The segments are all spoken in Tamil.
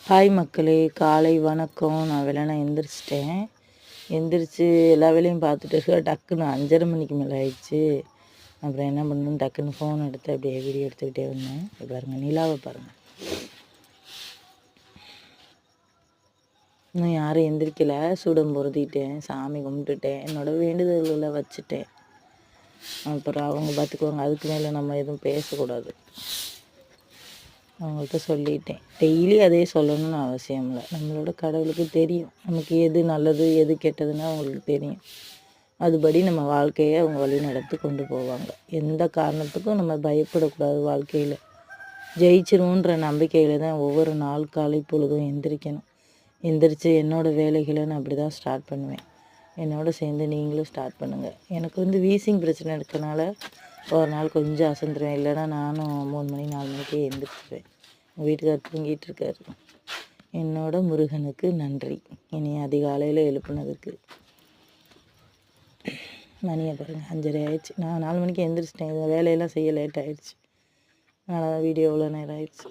ஹாய் மக்களே, காலை வணக்கம். நான் வெள்ளன எந்திரிச்சிட்டேன். எந்திரிச்சு எல்லா வேலையும் பார்த்துட்டு டக்குன்னு 5:30 மணிக்கு மேலே ஆயிடுச்சு. அப்புறம் என்ன பண்ணணும், டக்குன்னு ஃபோன் எடுத்து அப்படியே வீடியோ எடுத்துக்கிட்டே வந்தேன். இப்போ பாருங்கள், நிலாவை பாருங்கள். இன்னும் யாரும் எந்திரிக்கலை. சூடம் பொருத்திட்டேன், சாமி கும்பிட்டுட்டேன், என்னோடய வேண்டுதல்களை வச்சுட்டேன். அப்புறம் அவங்க பார்த்துக்குவாங்க. அதுக்கு மேலே நம்ம எதுவும் பேசக்கூடாது. அவங்கள்ட்ட சொல்லிட்டேன். டெய்லி அதே சொல்லணும்னு அவசியம் இல்லை. நம்மளோட கடவுளுக்கு தெரியும் நமக்கு எது நல்லது எது கெட்டதுன்னு அவங்களுக்கு தெரியும். அதுபடி நம்ம வாழ்க்கையை அவங்க வழி நடத்தி கொண்டு போவாங்க. எந்த காரணத்துக்கும் நம்ம பயப்படக்கூடாது. வாழ்க்கையில் ஜெயிச்சிருவோன்ற நம்பிக்கையில் தான் ஒவ்வொரு நாள் காலை பொழுதும் எந்திரிக்கணும். எந்திரிச்சு என்னோடய வேலைகளை நான் அப்படி தான் ஸ்டார்ட் பண்ணுவேன். என்னோட சேர்ந்து நீங்களும் ஸ்டார்ட் பண்ணுங்கள். எனக்கு வீசிங் பிரச்சனை இருக்கனால ஒரு நாள் கொஞ்சம் அசந்துருவேன். இல்லைன்னா நானும் 3 மணி 4 மணிக்கே எழுந்திரிச்சிருவேன். எங்கள் வீட்டுக்காரர் தூங்கிட்டு இருக்காரு. என்னோட முருகனுக்கு நன்றி, இனி அதிகாலையில் எழுப்புனதுக்கு. மணியை பாருங்கள், 5:30 ஆயிடுச்சு. நான் 4 மணிக்கு எழுந்திரிச்சிட்டேன். இந்த வேலையெல்லாம் செய்ய லேட் ஆகிடுச்சு. அதனால் வீடியோ எவ்வளோ நேரம் ஆயிடுச்சு.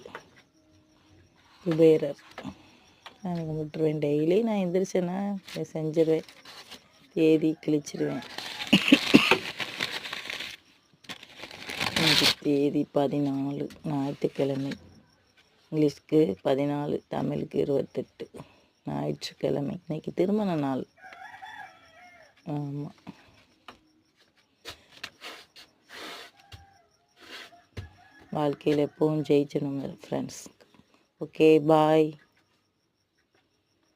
குபேரர் நான் கும்பிட்டுருவேன். டெய்லி நான் எந்திரிச்சேன்னா செஞ்சிருவேன். தேதி கிழிச்சிருவேன். தேதி 14 ஞாயிற்றுக்கிழமை. இங்கிலீஷ்க்கு 14, தமிழுக்கு 28 ஞாயிற்றுக்கிழமை. இன்னைக்கு திருமண நாள். ஆமாம். வாழ்க்கையில் எப்பவும் ஜெயிச்சணுங்க ஃப்ரெண்ட்ஸ். ஓகே, பாய்.